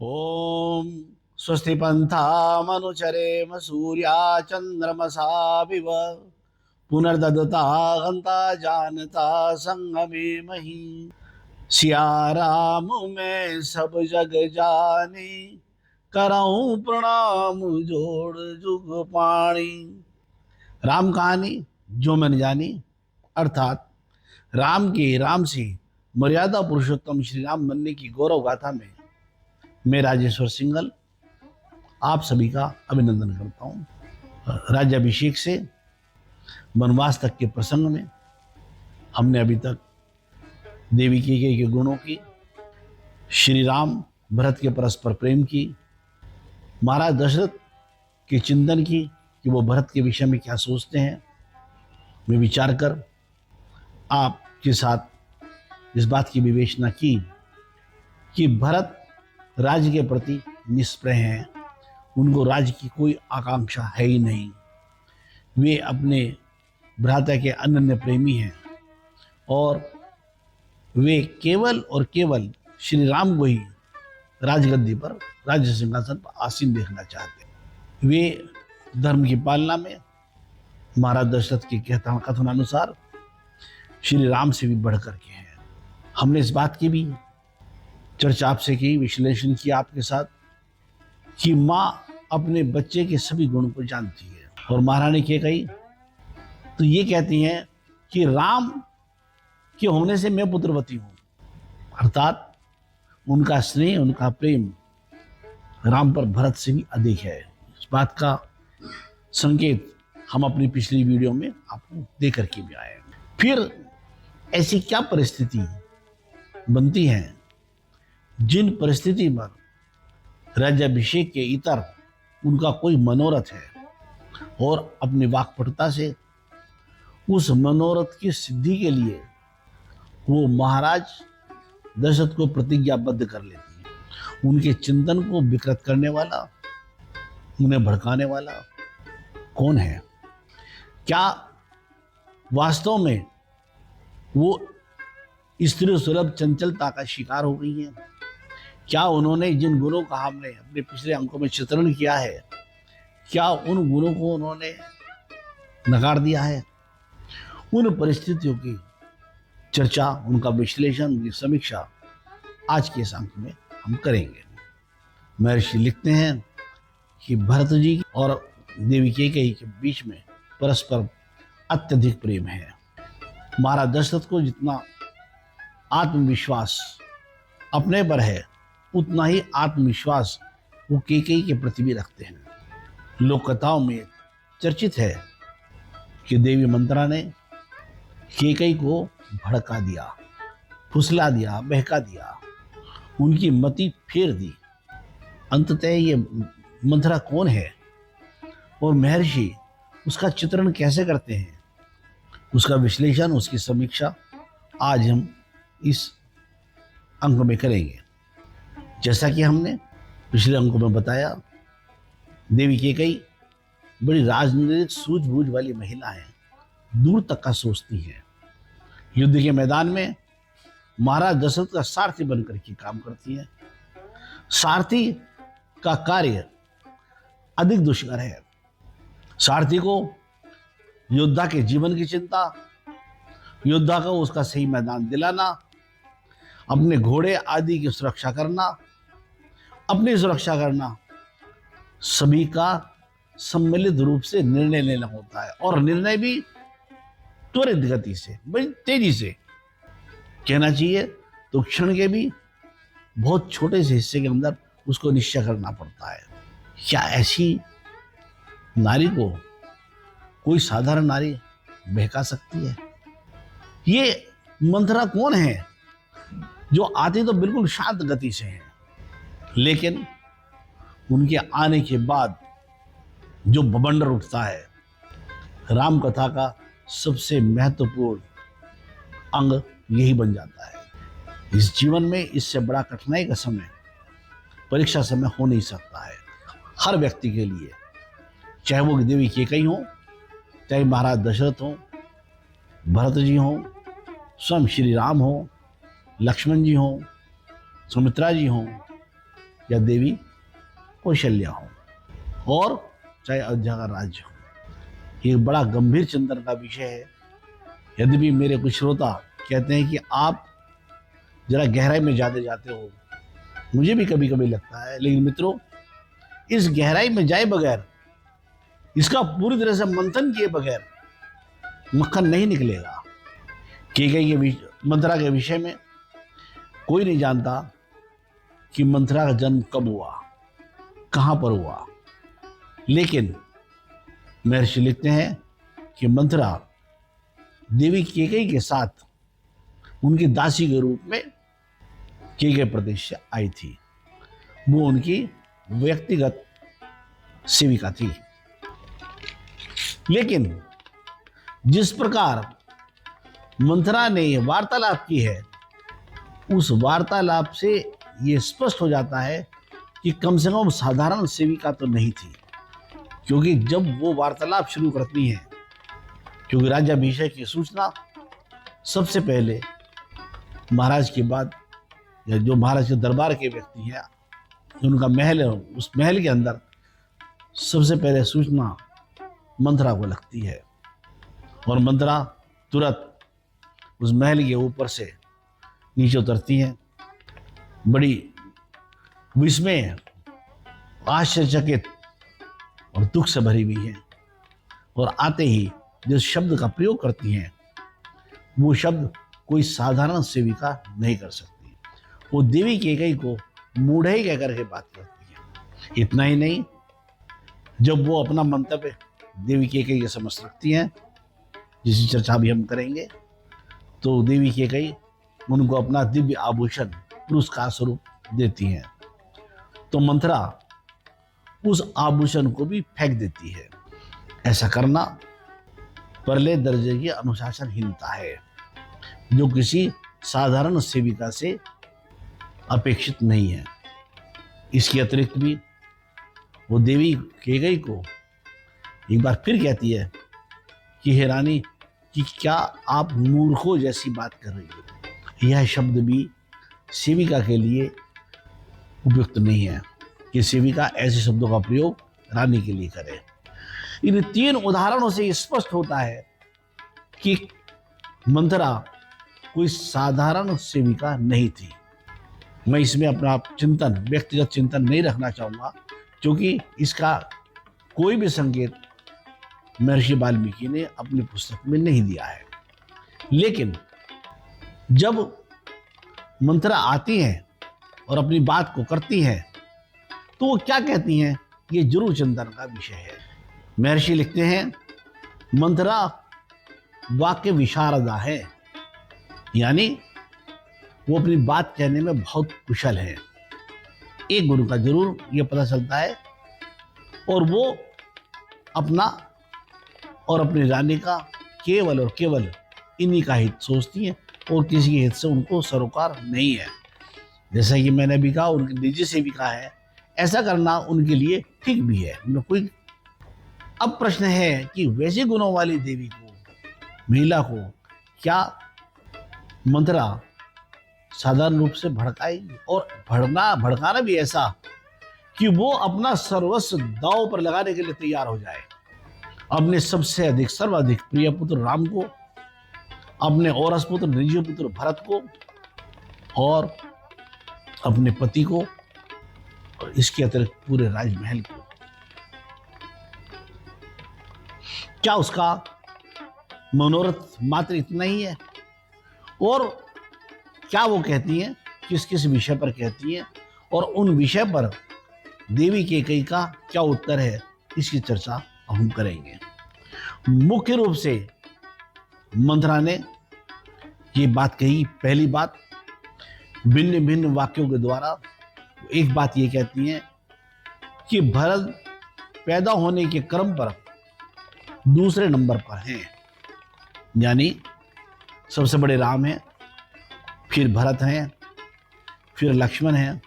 ओम स्वस्ति पन्थामनुचरेम सूर्या चंद्रमसा विव पुनर्ददता हन्ता जानता संगमे मही। सिया राम मैं सब जग जानी, करऊं प्रणाम जोड़ जुग पाणी। राम कहानी जो मैंने जानी, अर्थात राम से मर्यादा पुरुषोत्तम श्री राम बनने की गौरव गाथा में मैं राजेश्वर सिंघल आप सभी का अभिनंदन करता हूँ। राज्याभिषेक से वनवास तक के प्रसंग में हमने अभी तक देवी कैकेयी के गुणों की, श्री राम भरत के परस्पर प्रेम की, महाराज दशरथ के चिंतन की कि वो भरत के विषय में क्या सोचते हैं, मैं विचार कर आपके साथ इस बात की विवेचना की कि भरत राज्य के प्रति निष्प्रह हैं। उनको राज्य की कोई आकांक्षा है ही नहीं। वे अपने भ्राता के अनन्य प्रेमी हैं और वे केवल और केवल श्री राम को ही राजगद्दी पर, राज्य सिंहासन पर आसीन देखना चाहते हैं। वे धर्म की पालना में महाराज दशरथ के कथनानुसार श्री राम से भी बढ़कर के हैं। हमने इस बात की भी चर्चा आपसे की, विश्लेषण किया आपके साथ कि माँ अपने बच्चे के सभी गुणों को जानती है और महारानी कैकेयी तो ये कहती हैं कि राम के होने से मैं पुत्रवती हूँ, अर्थात उनका स्नेह, उनका प्रेम राम पर भरत से भी अधिक है। इस बात का संकेत हम अपनी पिछली वीडियो में आपको दे करके भी आए। फिर ऐसी क्या परिस्थिति बनती है जिन परिस्थिति पर राज्याभिषेक के इतर उनका कोई मनोरथ है और अपनी वाक्पटुता से उस मनोरथ की सिद्धि के लिए वो महाराज दशरथ को प्रतिज्ञाबद्ध कर लेती है। उनके चिंतन को विकृत करने वाला, उन्हें भड़काने वाला कौन है? क्या वास्तव में वो स्त्री सुलभ चंचलता का शिकार हो गई है? क्या उन्होंने जिन गुणों का हमने अपने पिछले अंकों में चित्रण किया है, क्या उन गुणों को उन्होंने नकार दिया है? उन परिस्थितियों की चर्चा, उनका विश्लेषण, उनकी समीक्षा आज के इस अंक में हम करेंगे। महर्षि लिखते हैं कि भरत जी और देवी कैकेयी के बीच में परस्पर अत्यधिक प्रेम है। महाराज दशरथ को जितना आत्मविश्वास अपने पर है, उतना ही आत्मविश्वास वो कैकेयी के प्रति भी रखते हैं। लोक कथाओं में चर्चित है कि देवी मंत्रा ने कैकेयी को भड़का दिया, फुसला दिया, बहका दिया, उनकी मति फेर दी। अंततः ये मंत्रा कौन है और महर्षि उसका चित्रण कैसे करते हैं, उसका विश्लेषण, उसकी समीक्षा आज हम इस अंक में करेंगे। जैसा कि हमने पिछले अंकों में बताया, देवी कैकेयी बड़ी राजनीतिक सूझबूझ वाली महिला है, दूर तक का सोचती है। युद्ध के मैदान में महाराज दशरथ का सारथी बनकर के काम करती है। सारथी का कार्य अधिक दुष्कर है। सारथी को योद्धा के जीवन की चिंता, योद्धा को उसका सही मैदान दिलाना, अपने घोड़े आदि की सुरक्षा करना, अपनी सुरक्षा करना, सभी का सम्मिलित रूप से निर्णय लेना होता है और निर्णय भी त्वरित गति से, बड़ी तेजी से, कहना चाहिए तो क्षण के भी बहुत छोटे से हिस्से के अंदर उसको निश्चय करना पड़ता है। क्या ऐसी नारी को कोई साधारण नारी बहका सकती है? ये मंथरा कौन है जो आती तो बिल्कुल शांत गति से है, लेकिन उनके आने के बाद जो बवंडर उठता है, राम कथा का सबसे महत्वपूर्ण अंग यही बन जाता है। इस जीवन में इससे बड़ा कठिनाई का समय, परीक्षा समय हो नहीं सकता है हर व्यक्ति के लिए, चाहे वो देवी कैकेयी हो, चाहे महाराज दशरथ हो, भरत जी हो, स्वयं श्री राम हो, लक्ष्मण जी हो, सुमित्रा जी हो, या देवी कौशल्या हो और चाहे अयोध्या का राज्य हो। ये बड़ा गंभीर चिंतन का विषय है। यद्यपि मेरे कुछ श्रोता कहते हैं कि आप जरा गहराई में ज़्यादा जाते हो, मुझे भी कभी कभी लगता है, लेकिन मित्रों इस गहराई में जाए बगैर, इसका पूरी तरह से मंथन किए बगैर मक्खन नहीं निकलेगा। कैकेयी के मंथरा के विषय में कोई नहीं जानता कि मंथरा का जन्म कब हुआ, कहां पर हुआ, लेकिन महर्षि लिखते हैं कि मंथरा देवी कैकेयी के साथ उनकी दासी के रूप में कैकेयी प्रदेश से आई थी। वो उनकी व्यक्तिगत सेविका थी। लेकिन जिस प्रकार मंथरा ने यह वार्तालाप की है, उस वार्तालाप से ये स्पष्ट हो जाता है कि कम से कम साधारण सेविका तो नहीं थी। क्योंकि जब वो वार्तालाप शुरू करती हैं, क्योंकि राज्याभिषेक की सूचना सबसे पहले महाराज के बाद, या जो महाराज के दरबार के व्यक्ति हैं, उनका महल है, उस महल के अंदर सबसे पहले सूचना मंथरा को लगती है और मंथरा तुरंत उस महल के ऊपर से नीचे उतरती हैं, बड़ी विस्मय, आश्चर्यचकित और दुख से भरी हुई हैं। और आते ही जिस शब्द का प्रयोग करती हैं, वो शब्द कोई साधारण सेविका नहीं कर सकती। वो देवी कैकेयी को मूढ़ई कह करके बात करती है। इतना ही नहीं, जब वो अपना मंतव्य देवी कैकेयी के समक्ष रखती हैं, जिसकी चर्चा भी हम करेंगे, तो देवी कैकेयी उनको अपना दिव्य आभूषण पुरस्कार स्वरूप देती हैं। तो मंथरा उस आभूषण को भी फेंक देती है। ऐसा करना परले दर्जे की अनुशासनहीनता है, जो किसी साधारण सेविका से अपेक्षित नहीं है। इसके अतिरिक्त भी वो देवी कैकेयी को एक बार फिर कहती है कि हे रानी, कि क्या आप मूर्खों जैसी बात कर रही हो। यह शब्द भी सेविका के लिए उपयुक्त नहीं है कि सेविका ऐसे शब्दों का प्रयोग रानी के लिए करे। इन तीन उदाहरणों से स्पष्ट होता है कि मंथरा कोई साधारण सेविका नहीं थी। मैं इसमें अपना चिंतन, व्यक्तिगत चिंतन नहीं रखना चाहूँगा, क्योंकि इसका कोई भी संकेत महर्षि वाल्मीकि ने अपनी पुस्तक में नहीं दिया है। लेकिन जब मंथरा आती हैं और अपनी बात को करती हैं, तो वो क्या कहती हैं, ये जरूर चिंतन का विषय है। महर्षि लिखते हैं, मंथरा वाक्य विशारदा है, यानी वो अपनी बात कहने में बहुत कुशल है। एक गुरु का जरूर ये पता चलता है, और वो अपना और अपनी रानी का केवल और केवल इन्हीं का हित सोचती हैं और किसी के हित से उनको सरोकार नहीं है। जैसा कि मैंने भी कहा, उनकी निजी सेविका है, ऐसा करना उनके लिए ठीक भी है, उनमें कोई। अब प्रश्न है कि वैसे गुणों वाली देवी को, महिला को, क्या मंथरा साधारण रूप से भड़काएगी, और भड़काना भी ऐसा कि वो अपना सर्वस्व दांव पर लगाने के लिए तैयार हो जाए। अपने सबसे अधिक, सर्वाधिक प्रिय पुत्र राम को, अपने औरस पुत्र निज पुत्र भरत को, और अपने पति को, और इसके अतिरिक्त पूरे राजमहल को। क्या उसका मनोरथ मात्र इतना ही है? और क्या वो कहती हैं, किस किस विषय पर कहती हैं, और उन विषय पर देवी कैकेयी का क्या उत्तर है, इसकी चर्चा हम करेंगे। मुख्य रूप से मंथरा ने ये बात कही, पहली बात, भिन्न भिन्न वाक्यों के द्वारा। एक बात ये कहती हैं कि भरत पैदा होने के क्रम पर दूसरे नंबर पर हैं, यानी सबसे बड़े राम हैं, फिर भरत हैं, फिर लक्ष्मण हैं,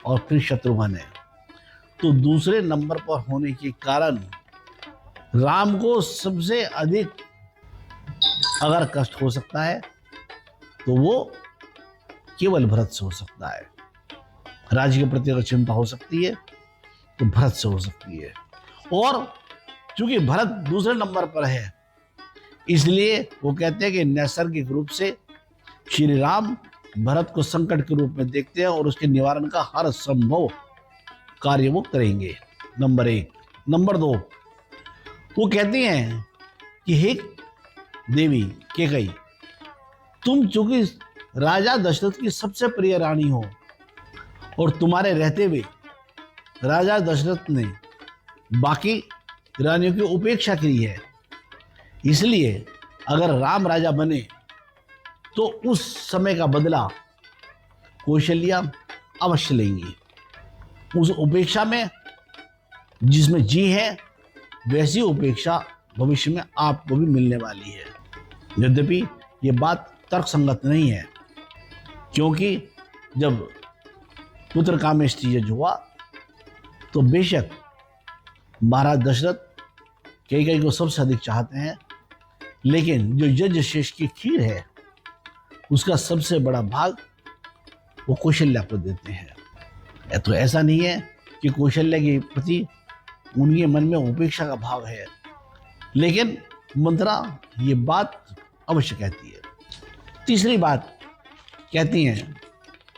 और फिर शत्रुघ्न हैं। तो दूसरे नंबर पर होने के कारण राम को सबसे अधिक अगर कष्ट हो सकता है, तो वो केवल भरत से हो सकता है। राज्य के प्रति अगर चिंता हो सकती है तो भरत से हो सकती है। और चूंकि भरत दूसरे नंबर पर है, इसलिए वो कहते हैं कि नैसर्गिक रूप से श्री राम भरत को संकट के रूप में देखते हैं और उसके निवारण का हर संभव कार्य वो करेंगे। नंबर 1। नंबर 2, वो कहती हैं कि हे देवी कैकेयी, तुम चूंकि राजा दशरथ की सबसे प्रिय रानी हो और तुम्हारे रहते हुए राजा दशरथ ने बाकी रानियों की उपेक्षा की है, इसलिए अगर राम राजा बने तो उस समय का बदला कौशल्या अवश्य लेंगी। उस उपेक्षा में जिसमें जी है वैसी उपेक्षा भविष्य में आपको भी मिलने वाली है। यद्यपि ये बात तर्कसंगत नहीं है, क्योंकि जब पुत्र कामेष्टि यज्ञ हुआ तो बेशक महाराज दशरथ कैकेयी को सबसे अधिक चाहते हैं, लेकिन जो यज्ञ शेष की खीर है उसका सबसे बड़ा भाग वो कौशल्या को देते हैं। तो ऐसा नहीं है कि कौशल्या के प्रति उनके मन में उपेक्षा का भाव है, लेकिन मंत्रा ये बात अवश्य कहती है। तीसरी बात कहती हैं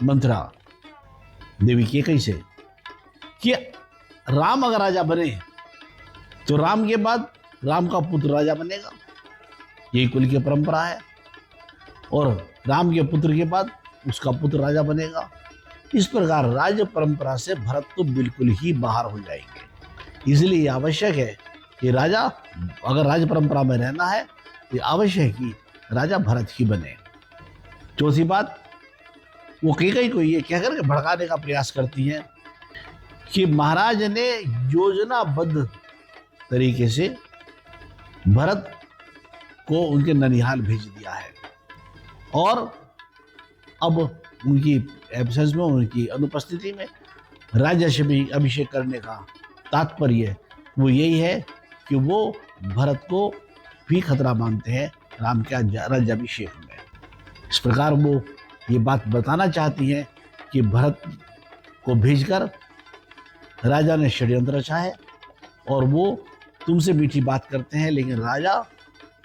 मंत्रा देवी कैकेयी से कि राम अगर राजा बने तो राम के बाद राम का पुत्र राजा बनेगा, यही कुल की परंपरा है, और राम के पुत्र के बाद उसका पुत्र राजा बनेगा। इस प्रकार राज्य परंपरा से भरत तो बिल्कुल ही बाहर हो जाएंगे। इसलिए आवश्यक है कि राजा अगर राज्य परंपरा में रहना है तो आवश्यक है कि राजा भरत ही बने। चौथी बात, वो कैकेयी को ये कहकर के भड़काने का प्रयास करती हैं कि महाराज ने योजनाबद्ध तरीके से भरत को उनके ननिहाल भेज दिया है, और अब उनकी एब्सेंस में, उनकी अनुपस्थिति में राज्य अभिषेक करने का तात्पर्य वो यही है कि वो भरत को भी खतरा मानते हैं राम के राज्याभिषेक में। इस प्रकार वो ये बात बताना चाहती हैं कि भरत को भेजकर राजा ने षड्यंत्र रचा है और वो तुमसे मीठी बात करते हैं, लेकिन राजा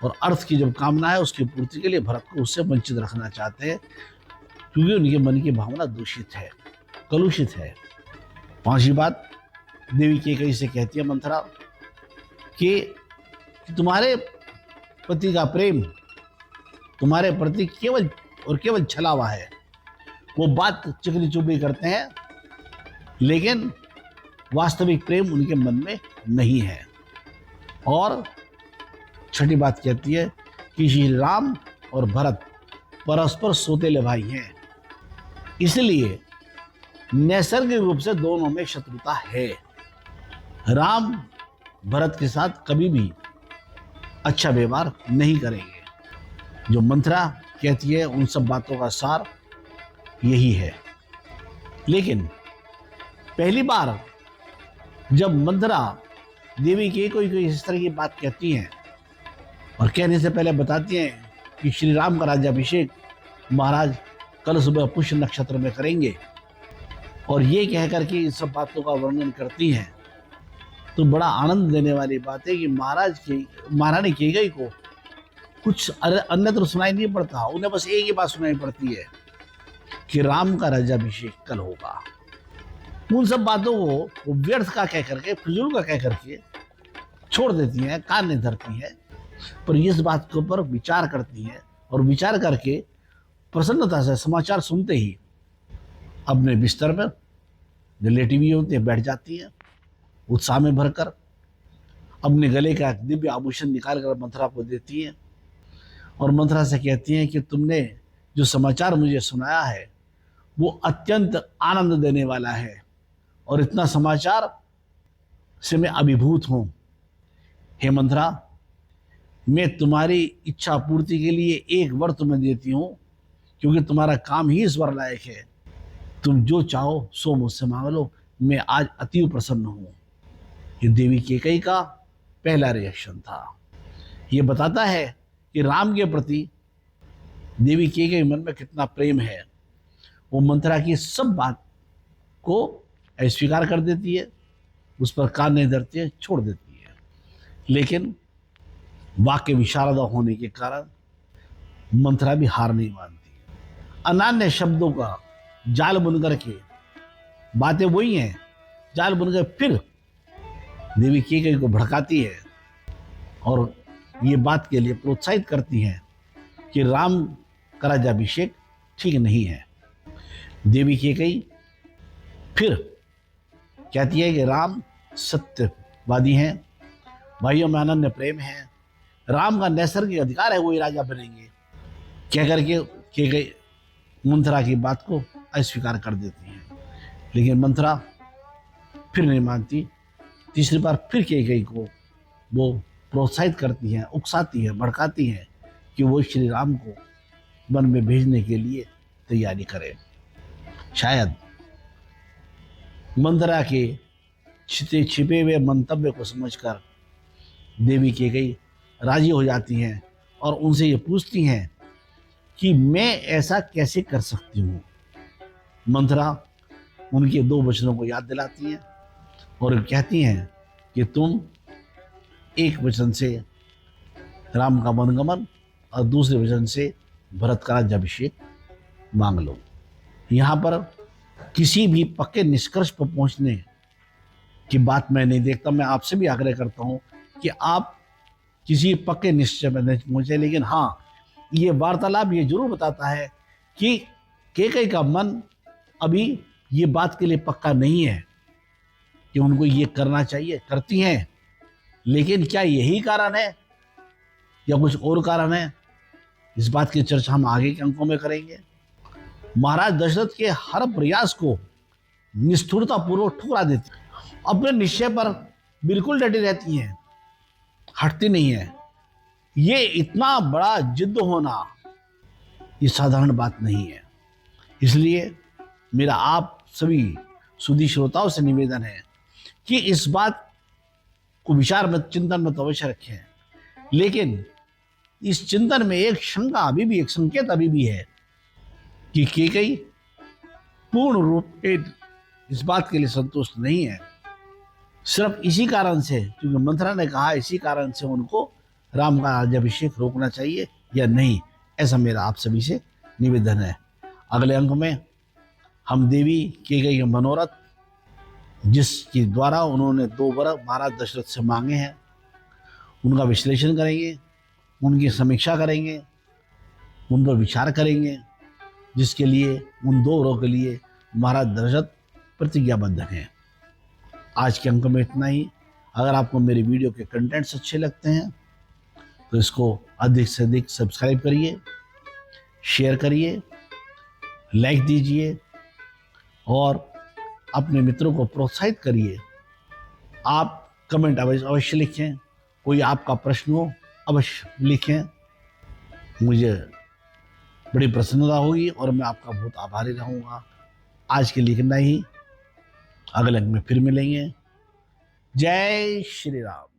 और अर्थ की जब कामना है उसकी पूर्ति के लिए भरत को उससे वंचित रखना चाहते हैं, क्योंकि उनके मन की भावना दूषित है, कलुषित है। पांचवी बात देवी कैकेयी से कहती है मंथरा कि तुम्हारे पति का प्रेम तुम्हारे प्रति केवल और केवल छलावा है। वो बात चिकनी चुपड़ी करते हैं, लेकिन वास्तविक प्रेम उनके मन में नहीं है। और छठी बात कहती है कि श्री राम और भरत परस्पर सौतेले भाई हैं, इसलिए नैसर्गिक रूप से दोनों में शत्रुता है। राम भरत के साथ कभी भी अच्छा व्यवहार नहीं करेंगे। जो मंत्रा कहती है उन सब बातों का सार यही है। लेकिन पहली बार जब मंत्रा देवी कैकेयी को इस तरह की बात कहती हैं और कहने से पहले बताती हैं कि श्री राम का राज्याभिषेक महाराज कल सुबह पुष्य नक्षत्र में करेंगे, और ये कहकर के इन सब बातों का वर्णन करती हैं, तो बड़ा आनंद देने वाली बात है कि महारानी कैकेयी को कुछ अन्यत्र सुनाई नहीं पड़ता। उन्हें बस एक ही बात सुनाई पड़ती है कि राम का राज्याभिषेक कल होगा। उन सब बातों को वो व्यर्थ का कह करके, फिजूल का कह करके छोड़ देती हैं, कान नहीं धरती हैं, पर इस बात के ऊपर विचार करती हैं, और विचार करके प्रसन्नता से समाचार सुनते ही अपने बिस्तर पर जो लेटी हुई होती है बैठ जाती हैं, उत्साह में भरकर अपने गले का दिव्य आभूषण निकाल कर मंथरा को देती हैं और मंथरा से कहती हैं कि तुमने जो समाचार मुझे सुनाया है वो अत्यंत आनंद देने वाला है, और इतना समाचार से मैं अभिभूत हूँ। हे मंथरा, मैं तुम्हारी इच्छा पूर्ति के लिए एक वर तुम्हें देती हूँ, क्योंकि तुम्हारा काम ही इस वर लायक है। तुम जो चाहो सो मुझसे मांग लो, मैं आज अति प्रसन्न हूँ। ये देवी कैकेयी का पहला रिएक्शन था। ये बताता है कि राम के प्रति देवी कैकेयी मन में कितना प्रेम है। वो मंथरा की सब बात को अस्वीकार कर देती है, उस पर कान नहीं धरती है, छोड़ देती है। लेकिन वाक्य विशारदा होने के कारण मंथरा भी हार नहीं मानती है। अनान्य शब्दों का जाल बुन करके, बातें वही हैं, जाल बुनकर फिर देवी कैकेयी को भड़काती है और ये बात के लिए प्रोत्साहित करती हैं कि राम का राज्याभिषेक ठीक नहीं है। देवी कैकेयी फिर कहती है कि राम सत्यवादी हैं, भाइयों में अनन्य प्रेम है, राम का नैसर्गिक अधिकार है, वही राजा बनेंगे। कह करके कैकेयी मंथरा की बात को अस्वीकार कर देती है। लेकिन मंथरा फिर नहीं मानती। तीसरी बार फिर कैकेयी को वो प्रोत्साहित करती हैं, उकसाती हैं, भड़काती हैं कि वो श्री राम को वन में भेजने के लिए तैयारी करें। शायद मंथरा के छिपे हुए मंतव्य को समझकर देवी कैकेयी राजी हो जाती हैं और उनसे ये पूछती हैं कि मैं ऐसा कैसे कर सकती हूँ। मंथरा उनके 2 वचनों को याद दिलाती हैं और कहती हैं कि तुम एक वचन से राम का वनगमन और दूसरे वचन से भरत का राज्याभिषेक मांग लो। यहाँ पर किसी भी पक्के निष्कर्ष पर पहुँचने की बात मैं नहीं देखता। मैं आपसे भी आग्रह करता हूँ कि आप किसी पक्के निश्चय में नहीं पहुँचे, लेकिन हाँ, ये वार्तालाप ये जरूर बताता है कि कैकेयी का मन अभी ये बात के लिए पक्का नहीं है कि उनको ये करना चाहिए। करती हैं, लेकिन क्या यही कारण है या कुछ और कारण है, इस बात की चर्चा हम आगे के अंकों में करेंगे। महाराज दशरथ के हर प्रयास को निष्ठुरतापूर्वक ठुकरा देती, अपने निश्चय पर बिल्कुल डटी रहती हैं, हटती नहीं है। ये इतना बड़ा जिद्द होना ये साधारण बात नहीं है। इसलिए मेरा आप सभी सुधी श्रोताओं से निवेदन है कि इस बात को विचार में, चिंतन में तो अवश्य रखें, लेकिन इस चिंतन में एक शंका अभी भी, एक संकेत अभी भी है कि कैकेयी पूर्ण रूप से इस बात के लिए संतुष्ट नहीं है। सिर्फ इसी कारण से, क्योंकि मंथरा ने कहा, इसी कारण से उनको राम का राज्याभिषेक रोकना चाहिए या नहीं, ऐसा मेरा आप सभी से निवेदन है। अगले अंक में हम देवी कैकेयी के मनोरथ, जिसके द्वारा उन्होंने 2 वर महाराज दशरथ से मांगे हैं, उनका विश्लेषण करेंगे, उनकी समीक्षा करेंगे, उन पर विचार करेंगे, जिसके लिए उन 2 वरों के लिए महाराज दशरथ प्रतिज्ञाबद्ध हैं। आज के अंक में इतना ही। अगर आपको मेरे वीडियो के कंटेंट्स अच्छे लगते हैं तो इसको अधिक से अधिक सब्सक्राइब करिए, शेयर करिए, लाइक दीजिए और अपने मित्रों को प्रोत्साहित करिए। आप कमेंट अवश्य लिखें, कोई आपका प्रश्न हो अवश्य लिखें, मुझे बड़ी प्रसन्नता होगी और मैं आपका बहुत आभारी रहूँगा। आज के लिए इतना ही, अगले अंक में फिर मिलेंगे। जय श्री राम।